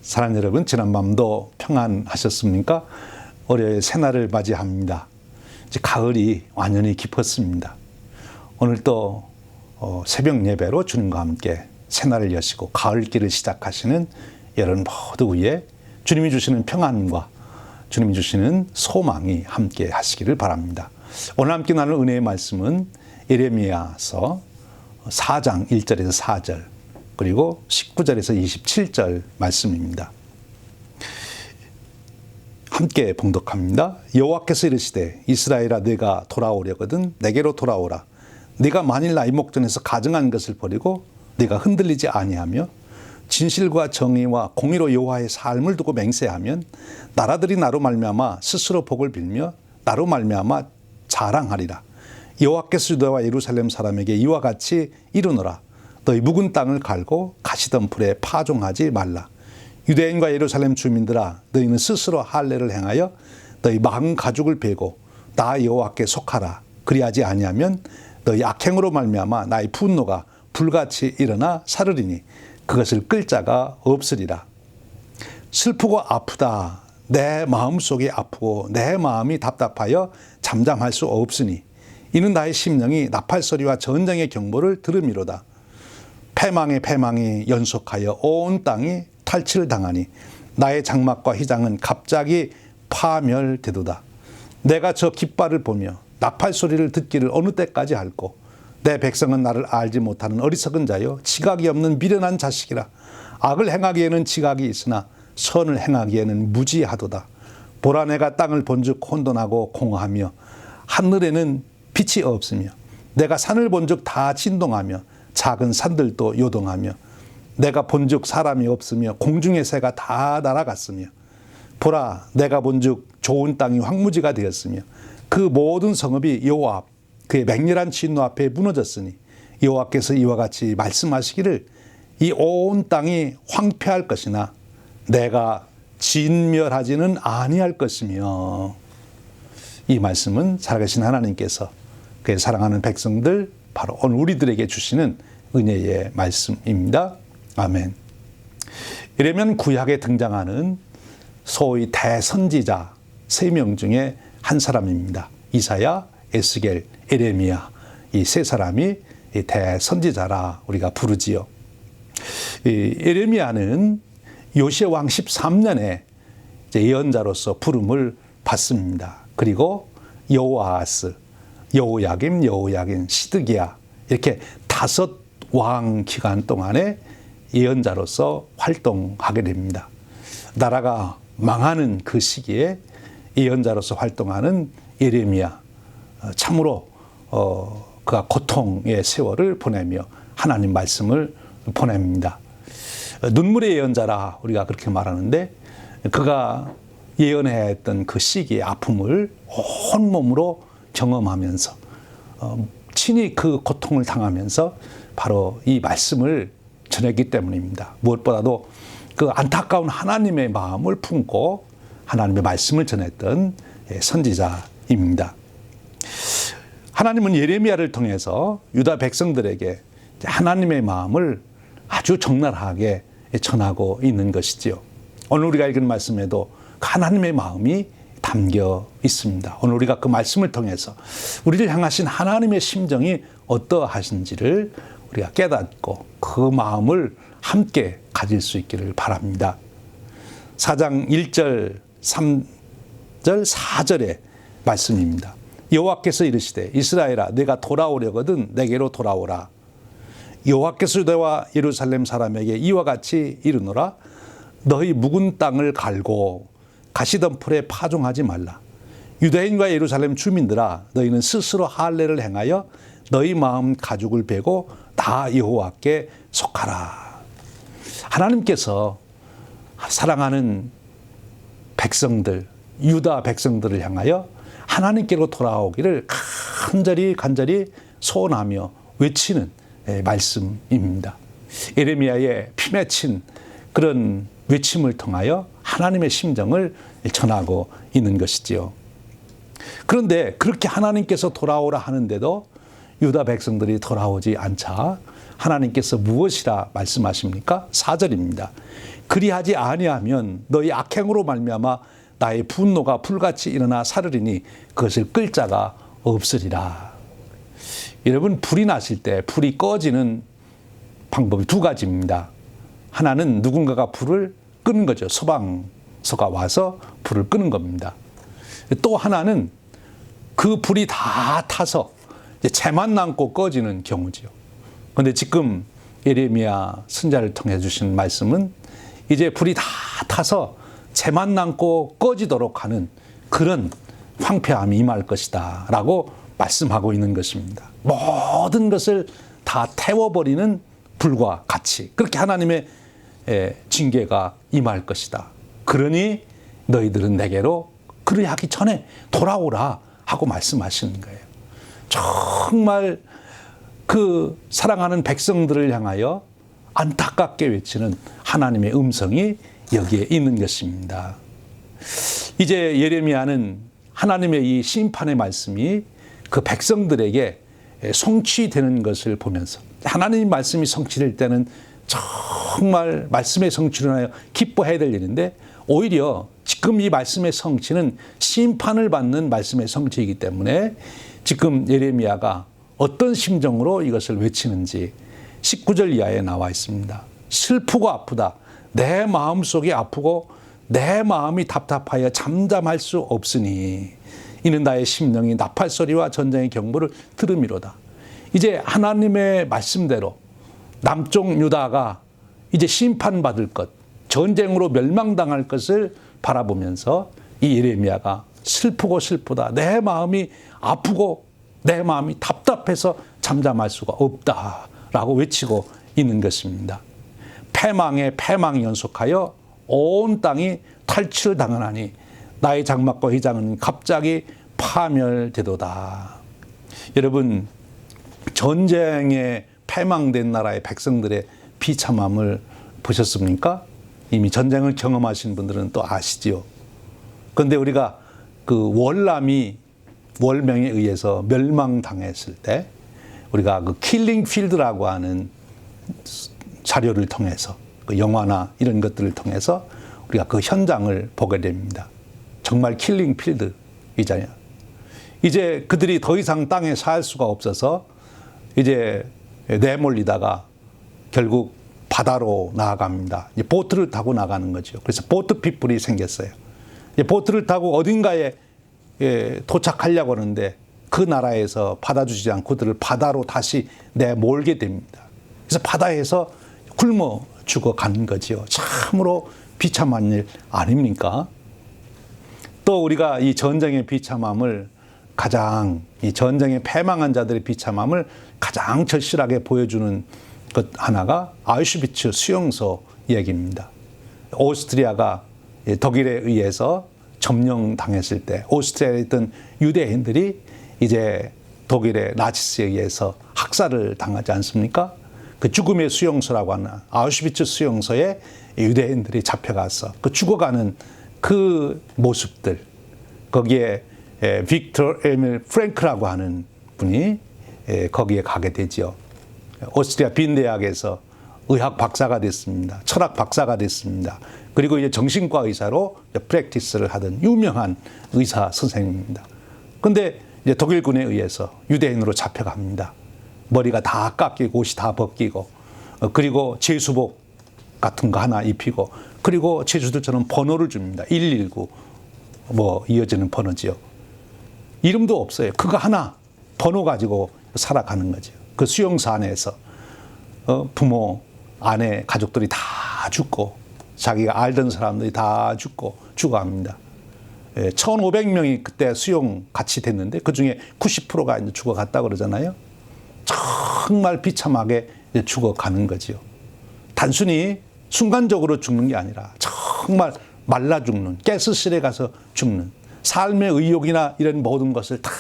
사랑하는 여러분, 지난밤도 평안하셨습니까? 올해 새날을 맞이합니다. 이제 가을이 완연히 깊었습니다. 오늘 또 새벽 예배로 주님과 함께 새날을 여시고 가을길을 시작하시는 여러분 모두 위에 주님이 주시는 평안과 주님이 주시는 소망이 함께 하시기를 바랍니다. 오늘 함께 나눌 은혜의 말씀은 예레미야서 4장 1절에서 4절 그리고 19절에서 27절 말씀입니다. 함께 봉독합니다. 여호와께서 이르시되 이스라엘아 네가 돌아오려거든 내게로 돌아오라. 네가 만일 나의 목전에서 가증한 것을 버리고 네가 흔들리지 아니하며 진실과 정의와 공의로 여호와의 삶을 두고 맹세하면 나라들이 나로 말미암아 스스로 복을 빌며 나로 말미암아 자랑하리라. 여호와께서 유다와 예루살렘 사람에게 이와 같이 이르노라. 너희 묵은 땅을 갈고 가시던 풀에 파종하지 말라. 유대인과 예루살렘 주민들아 너희는 스스로 할례를 행하여 너희 마음 가죽을 베고 나 여호와께 속하라. 그리하지 아니하면 너희 악행으로 말미암아 나의 분노가 불같이 일어나 사르리니 그것을 끌 자가 없으리라. 슬프고 아프다. 내 마음속이 아프고 내 마음이 답답하여 잠잠할 수 없으니 이는 나의 심령이 나팔소리와 전쟁의 경보를 들음이로다. 패망이 연속하여 온 땅이 탈취당하니 나의 장막과 휘장은 갑자기 파멸되도다. 내가 저 깃발을 보며 나팔 소리를 듣기를 어느 때까지 할꼬. 내 백성은 나를 알지 못하는 어리석은 자여 지각이 없는 미련한 자식이라. 악을 행하기에는 지각이 있으나 선을 행하기에는 무지하도다. 보라 내가 땅을 본즉 혼돈하고 공허하며 하늘에는 빛이 없으며 내가 산을 본즉 다 진동하며 작은 산들도 요동하며 내가 본즉 사람이 없으며 공중의 새가 다 날아갔으며 보라 내가 본즉 좋은 땅이 황무지가 되었으며 그 모든 성읍이 여호와 앞 그의 맹렬한 진노 앞에 무너졌으니 여호와께서 이와 같이 말씀하시기를 이 온 땅이 황폐할 것이나 내가 진멸하지는 아니할 것이며. 이 말씀은 살아계신 하나님께서 그의 사랑하는 백성들 바로 오늘 우리들에게 주시는 은혜의 말씀입니다. 아멘. 이러면 구약에 등장하는 소위 대선지자 3명 중에 한 사람입니다. 이사야, 에스겔, 예레미야 이 세 사람이 대선지자라 우리가 부르지요. 예레미야는 요시야 왕 13년에 예언자로서 부름을 받습니다. 그리고 여호아하스, 여호야김, 시드기야 이렇게 5 왕 기간 동안에 예언자로서 활동하게 됩니다. 나라가 망하는 그 시기에 예언자로서 활동하는 예레미야 참으로 그가 고통의 세월을 보내며 하나님 말씀을 보냅니다. 눈물의 예언자라 우리가 그렇게 말하는데 그가 예언해야 했던 그 시기의 아픔을 온몸으로 경험하면서 친히 그 고통을 당하면서 바로 이 말씀을 전했기 때문입니다. 무엇보다도 그 안타까운 하나님의 마음을 품고 하나님의 말씀을 전했던 선지자입니다. 하나님은 예레미야를 통해서 유다 백성들에게 하나님의 마음을 아주 적나라하게 전하고 있는 것이지요. 오늘 우리가 읽은 말씀에도 하나님의 마음이 담겨 있습니다. 오늘 우리가 그 말씀을 통해서 우리를 향하신 하나님의 심정이 어떠하신지를 우리가 깨닫고 그 마음을 함께 가질 수 있기를 바랍니다. 4장 1절, 3절, 4절의 말씀입니다. 여호와께서 이르시되 이스라엘아 내가 돌아오려거든 내게로 돌아오라. 여호와께서 유다와 예루살렘 사람에게 이와 같이 이르노라. 너희 묵은 땅을 갈고 가시덤불에 파종하지 말라. 유다인과 예루살렘 주민들아 너희는 스스로 할례를 행하여 너희 마음 가죽을 베고 다 여호와께 속하라. 하나님께서 사랑하는 백성들, 유다 백성들을 향하여 하나님께로 돌아오기를 간절히 소원하며 외치는 말씀입니다. 예레미야의 피맺힌 그런 외침을 통하여 하나님의 심정을 전하고 있는 것이지요. 그런데 그렇게 하나님께서 돌아오라 하는데도 유다 백성들이 돌아오지 않자 하나님께서 무엇이라 말씀하십니까? 4절입니다. 그리하지 아니하면 너희 악행으로 말미암아 나의 분노가 불같이 일어나 사르리니 그것을 끌 자가 없으리라. 여러분, 불이 났을 때 불이 꺼지는 방법이 두 가지입니다. 하나는 누군가가 불을 끄는 거죠. 소방서가 와서 불을 끄는 겁니다. 또 하나는 그 불이 다 타서 재만 남고 꺼지는 경우지요. 그런데 지금 예레미야 선지자를 통해 주신 말씀은 이제 불이 다 타서 재만 남고 꺼지도록 하는 그런 황폐함이 임할 것이다 라고 말씀하고 있는 것입니다. 모든 것을 다 태워버리는 불과 같이 그렇게 하나님의 징계가 임할 것이다. 그러니 너희들은 내게로 그리하기 전에 돌아오라 하고 말씀하시는 거예요. 정말 그 사랑하는 백성들을 향하여 안타깝게 외치는 하나님의 음성이 여기에 있는 것입니다. 이제 예레미야는 하나님의 이 심판의 말씀이 그 백성들에게 성취되는 것을 보면서 하나님의 말씀이 성취될 때는 정말 말씀의 성취를 하여 기뻐해야 될 일인데 오히려 지금 이 말씀의 성취는 심판을 받는 말씀의 성취이기 때문에 지금 예레미야가 어떤 심정으로 이것을 외치는지 19절 이하에 나와 있습니다. 슬프고 아프다. 내 마음속이 아프고 내 마음이 답답하여 잠잠할 수 없으니 이는 나의 심령이 나팔 소리와 전쟁의 경보를 들음이로다. 이제 하나님의 말씀대로 남쪽 유다가 이제 심판받을 것, 전쟁으로 멸망당할 것을 바라보면서 이 예레미야가 슬프고 슬프다. 내 마음이 아프고 내 마음이 답답해서 잠잠할 수가 없다라고 외치고 있는 것입니다. 패망에 패망이 연속하여 온 땅이 탈출당하나니 나의 장막과 휘장은 갑자기 파멸되도다. 여러분, 전쟁에 패망된 나라의 백성들의 비참함을 보셨습니까? 이미 전쟁을 경험하신 분들은 또 아시지요. 그런데 우리가 그 월남이 월명에 의해서 멸망당했을 때 우리가 그 킬링 필드라고 하는 자료를 통해서 그 영화나 이런 것들을 통해서 우리가 그 현장을 보게 됩니다. 정말 킬링 필드이잖아요. 이제 그들이 더 이상 땅에 살 수가 없어서 이제 내몰리다가 결국 바다로 나아갑니다. 이제 보트를 타고 나가는 거죠. 그래서 보트 피플이 생겼어요. 이제 보트를 타고 어딘가에 도착하려고 하는데 그 나라에서 받아주지 않고 그들을 바다로 다시 내몰게 됩니다. 그래서 바다에서 굶어 죽어가는 거죠. 참으로 비참한 일 아닙니까? 또 우리가 이 전쟁의 비참함을 가장 이 전쟁에 패망한 자들의 비참함을 가장 절실하게 보여주는 것 하나가 아우슈비츠 수용소 이야기입니다. 오스트리아가 독일에 의해서 점령당했을 때 오스트리아에 있던 유대인들이 이제 독일의 나치스에 의해서 학살을 당하지 않습니까? 그 죽음의 수용소라고 하는 아우슈비츠 수용소에 유대인들이 잡혀가서 그 죽어가는 그 모습들, 거기에 빅터 에밀 프랭크라고 하는 분이 거기에 가게 되죠. 오스트리아 빈 대학에서 의학 박사가 됐습니다. 철학 박사가 됐습니다. 그리고 이제 정신과 의사로 프랙티스를 하던 유명한 의사 선생님입니다. 근데 이제 독일군에 의해서 유대인으로 잡혀갑니다. 머리가 다 깎이고 옷이 다 벗기고 그리고 제수복 같은 거 하나 입히고 그리고 제주들처럼 번호를 줍니다. 119 뭐 이어지는 번호지요. 이름도 없어요. 그거 하나 번호 가지고 살아가는 거죠. 그 수용소 안에서 부모, 아내, 가족들이 다 죽고 자기가 알던 사람들이 다 죽어갑니다. 1,500명이 그때 수용 같이 됐는데 그중에 90%가 이제 죽어갔다고 그러잖아요. 정말 비참하게 죽어가는 거지요. 단순히 순간적으로 죽는 게 아니라 정말 말라 죽는, 가스실에 가서 죽는, 삶의 의욕이나 이런 모든 것을 다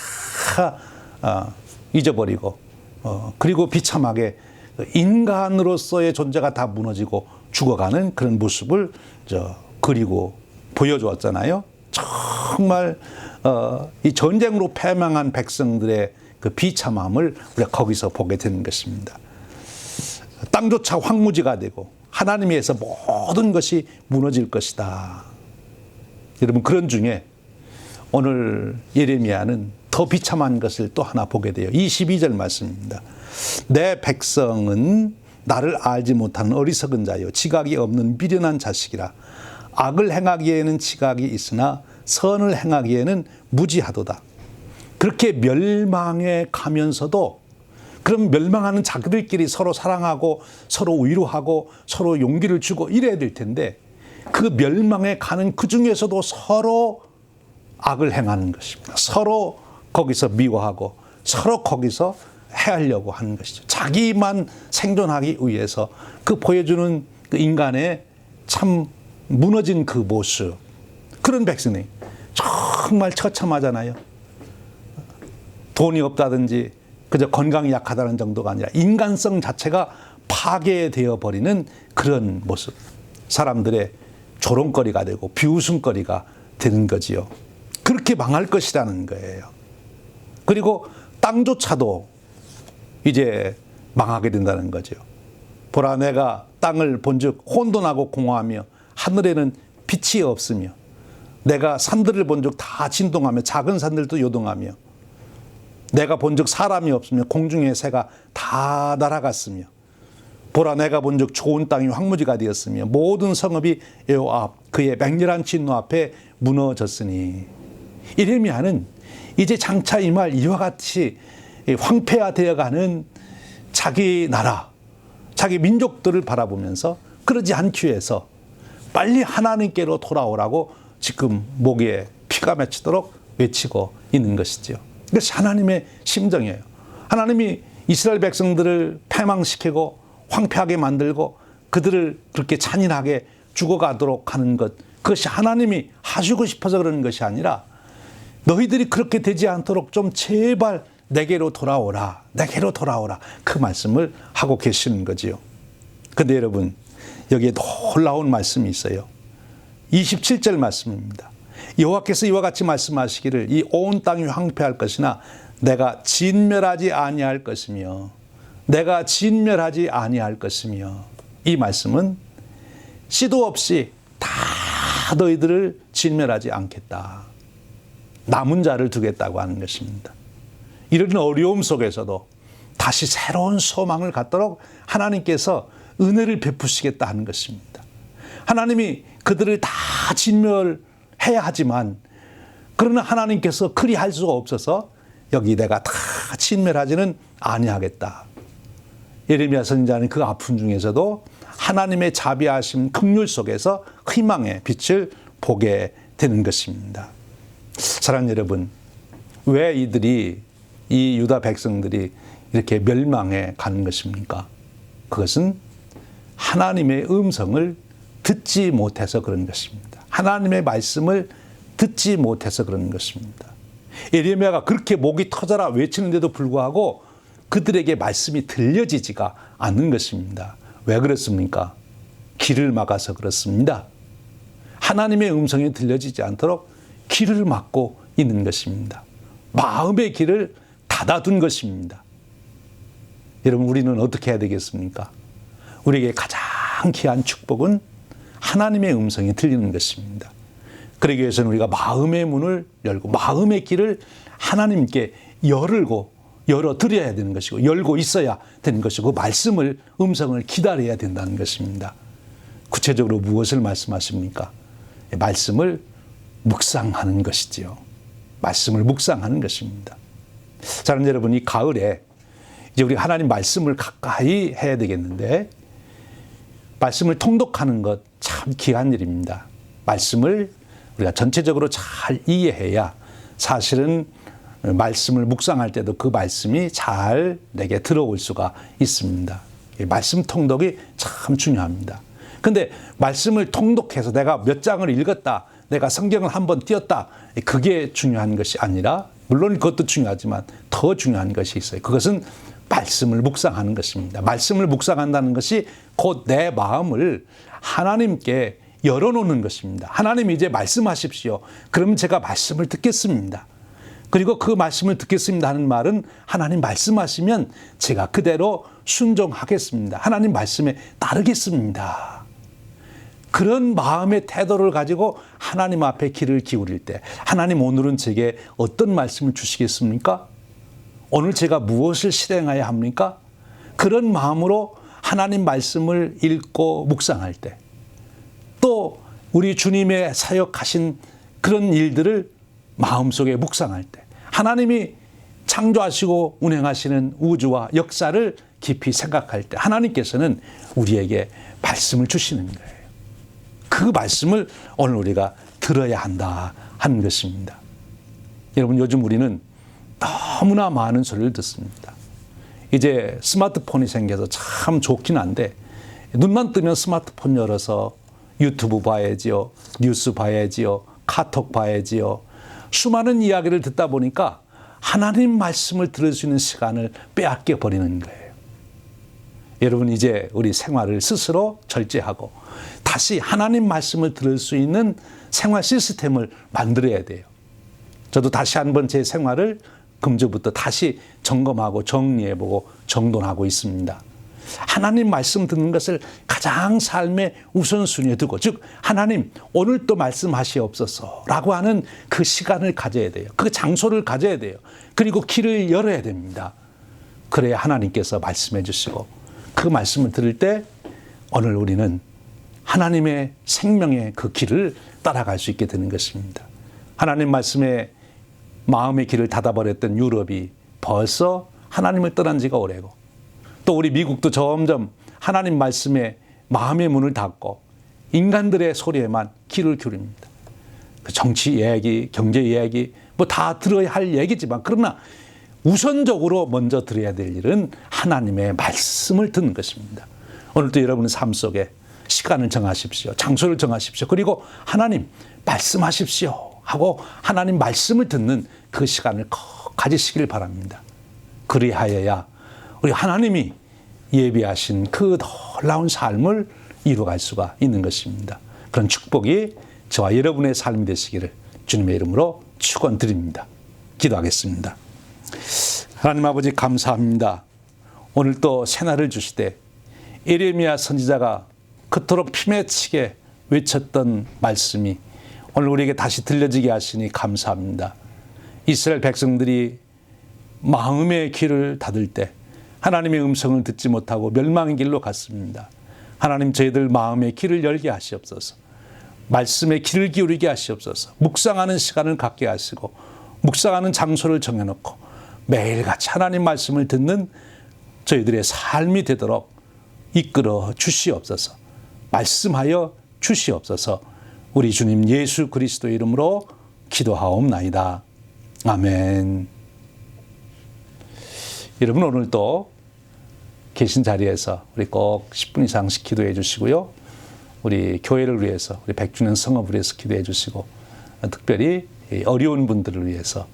잊어버리고 그리고 비참하게 인간으로서의 존재가 다 무너지고 죽어가는 그런 모습을 그리고 보여주었잖아요. 정말 이 전쟁으로 패망한 백성들의 그 비참함을 우리가 거기서 보게 되는 것입니다. 땅조차 황무지가 되고 하나님에 의해서 모든 것이 무너질 것이다. 여러분, 그런 중에 오늘 예레미야는 더 비참한 것을 또 하나 보게 돼요. 22절 말씀입니다. 내 백성은 나를 알지 못하는 어리석은 자요 지각이 없는 미련한 자식이라. 악을 행하기에는 지각이 있으나 선을 행하기에는 무지하도다. 그렇게 멸망해 가면서도 그럼 멸망하는 자기들끼리 서로 사랑하고 서로 위로하고 서로 용기를 주고 이래야 될 텐데 그 멸망해 가는 그 중에서도 서로 악을 행하는 것입니다. 서로 거기서 미워하고 서로 거기서 해하려고 하는 것이죠. 자기만 생존하기 위해서 그 보여주는 그 인간의 참 무너진 그 모습, 그런 백성이 정말 처참하잖아요. 돈이 없다든지 그저 건강이 약하다는 정도가 아니라 인간성 자체가 파괴되어 버리는 그런 모습, 사람들의 조롱거리가 되고 비웃음거리가 되는 거지요. 그렇게 망할 것이라는 거예요. 그리고 땅조차도 이제 망하게 된다는 거죠. 보라, 내가 땅을 본즉 혼돈하고 공허하며 하늘에는 빛이 없으며 내가 산들을 본즉 다 진동하며 작은 산들도 요동하며 내가 본즉 사람이 없으며 공중의 새가 다 날아갔으며 보라, 내가 본즉 좋은 땅이 황무지가 되었으며 모든 성읍이 여호와 앞 그의 맹렬한 진노 앞에 무너졌으니. 예레미야는 이제 장차 임할 이와 같이 황폐화되어가는 자기 나라, 자기 민족들을 바라보면서 그러지 않기 위해서 빨리 하나님께로 돌아오라고 지금 목에 피가 맺히도록 외치고 있는 것이죠. 이것이 하나님의 심정이에요. 하나님이 이스라엘 백성들을 패망시키고 황폐하게 만들고 그들을 그렇게 잔인하게 죽어가도록 하는 것, 그것이 하나님이 하시고 싶어서 그러는 것이 아니라 너희들이 그렇게 되지 않도록 좀 제발 내게로 돌아오라, 내게로 돌아오라, 그 말씀을 하고 계시는 거지요. 그런데 여러분, 여기에 놀라운 말씀이 있어요. 27절 말씀입니다. 여호와께서 이와 같이 말씀하시기를 이 온 땅이 황폐할 것이나 내가 진멸하지 아니할 것이며 내가 진멸하지 아니할 것이며. 이 말씀은 씨도 없이 다 너희들을 진멸하지 않겠다, 남은 자를 두겠다고 하는 것입니다. 이런 어려움 속에서도 다시 새로운 소망을 갖도록 하나님께서 은혜를 베푸시겠다 하는 것입니다. 하나님이 그들을 다 진멸해야 하지만 그러나 하나님께서 그리 할 수가 없어서 여기 내가 다 진멸하지는 아니하겠다. 예레미야 선지자는 그 아픔 중에서도 하나님의 자비하심 긍휼 속에서 희망의 빛을 보게 되는 것입니다. 사랑하는 여러분, 왜 이 유다 백성들이 이렇게 멸망해 가는 것입니까? 그것은 하나님의 음성을 듣지 못해서 그런 것입니다. 하나님의 말씀을 듣지 못해서 그런 것입니다. 예레미야가 그렇게 목이 터져라 외치는데도 불구하고 그들에게 말씀이 들려지지가 않는 것입니다. 왜 그렇습니까? 귀를 막아서 그렇습니다. 하나님의 음성이 들려지지 않도록 귀를 막고 있는 것입니다. 마음의 귀를 닫아둔 것입니다. 여러분, 우리는 어떻게 해야 되겠습니까? 우리에게 가장 귀한 축복은 하나님의 음성이 들리는 것입니다. 그러기 위해서는 우리가 마음의 문을 열고 마음의 길을 하나님께 열어 드려야 되는 것이고 열고 있어야 되는 것이고 말씀을 음성을 기다려야 된다는 것입니다. 구체적으로 무엇을 말씀하십니까? 말씀을 묵상하는 것이지요. 말씀을 묵상하는 것입니다. 사랑하는 여러분, 이 가을에 이제 우리 하나님 말씀을 가까이 해야 되겠는데 말씀을 통독하는 것 참 귀한 일입니다. 말씀을 우리가 전체적으로 잘 이해해야 사실은 말씀을 묵상할 때도 그 말씀이 잘 내게 들어올 수가 있습니다. 말씀 통독이 참 중요합니다. 근데 말씀을 통독해서 내가 몇 장을 읽었다, 내가 성경을 한번 띄었다, 그게 중요한 것이 아니라 물론 그것도 중요하지만 더 중요한 것이 있어요. 그것은 말씀을 묵상하는 것입니다. 말씀을 묵상한다는 것이 곧 내 마음을 하나님께 열어놓는 것입니다. 하나님 이제 말씀하십시오. 그러면 제가 말씀을 듣겠습니다. 그리고 그 말씀을 듣겠습니다 하는 말은 하나님 말씀하시면 제가 그대로 순종하겠습니다. 하나님 말씀에 따르겠습니다. 그런 마음의 태도를 가지고 하나님 앞에 귀를 기울일 때 하나님 오늘은 제게 어떤 말씀을 주시겠습니까? 오늘 제가 무엇을 실행해야 합니까? 그런 마음으로 하나님 말씀을 읽고 묵상할 때 또 우리 주님의 사역하신 그런 일들을 마음속에 묵상할 때 하나님이 창조하시고 운행하시는 우주와 역사를 깊이 생각할 때 하나님께서는 우리에게 말씀을 주시는 거예요. 그 말씀을 오늘 우리가 들어야 한다 하는 것입니다. 여러분, 요즘 우리는 너무나 많은 소리를 듣습니다. 이제 스마트폰이 생겨서 참 좋긴 한데 눈만 뜨면 스마트폰 열어서 유튜브 봐야지요, 뉴스 봐야지요, 카톡 봐야지요. 수많은 이야기를 듣다 보니까 하나님 말씀을 들을 수 있는 시간을 빼앗겨 버리는 거예요. 여러분, 이제 우리 생활을 스스로 절제하고 다시 하나님 말씀을 들을 수 있는 생활 시스템을 만들어야 돼요. 저도 다시 한번 제 생활을 금주부터 다시 점검하고 정리해보고 정돈하고 있습니다. 하나님 말씀 듣는 것을 가장 삶의 우선순위에 두고, 즉 하나님 오늘 또 말씀하시옵소서 라고 하는 그 시간을 가져야 돼요. 그 장소를 가져야 돼요. 그리고 길을 열어야 됩니다. 그래야 하나님께서 말씀해 주시고 그 말씀을 들을 때 오늘 우리는 하나님의 생명의 그 길을 따라갈 수 있게 되는 것입니다. 하나님 말씀에 마음의 길을 닫아버렸던 유럽이 벌써 하나님을 떠난 지가 오래고, 또 우리 미국도 점점 하나님 말씀에 마음의 문을 닫고 인간들의 소리에만 귀를 기울입니다. 정치 이야기, 경제 이야기 뭐 다 들어야 할 얘기지만 그러나 우선적으로 먼저 들어야 될 일은 하나님의 말씀을 듣는 것입니다. 오늘도 여러분의 삶 속에 시간을 정하십시오. 장소를 정하십시오. 그리고 하나님 말씀하십시오 하고 하나님 말씀을 듣는 그 시간을 꼭 가지시길 바랍니다. 그리하여야 우리 하나님이 예비하신 그 놀라운 삶을 이루어갈 수가 있는 것입니다. 그런 축복이 저와 여러분의 삶이 되시기를 주님의 이름으로 축원드립니다. 기도하겠습니다. 하나님 아버지, 감사합니다. 오늘 또 새날을 주시되 예레미야 선지자가 그토록 피맺히게 외쳤던 말씀이 오늘 우리에게 다시 들려지게 하시니 감사합니다. 이스라엘 백성들이 마음의 귀를 닫을 때 하나님의 음성을 듣지 못하고 멸망의 길로 갔습니다. 하나님, 저희들 마음의 귀를 열게 하시옵소서. 말씀에 귀를 기울이게 하시옵소서. 묵상하는 시간을 갖게 하시고 묵상하는 장소를 정해놓고 매일같이 하나님 말씀을 듣는 저희들의 삶이 되도록 이끌어 주시옵소서. 말씀하여 주시옵소서. 우리 주님 예수 그리스도 이름으로 기도하옵나이다. 아멘. 여러분, 오늘도 계신 자리에서 우리 꼭 10분 이상씩 기도해 주시고요. 우리 교회를 위해서, 우리 100주년 성업을 위해서 기도해 주시고, 특별히 어려운 분들을 위해서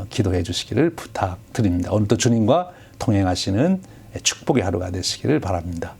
기도해 주시기를 부탁드립니다. 오늘도 주님과 동행하시는 축복의 하루가 되시기를 바랍니다.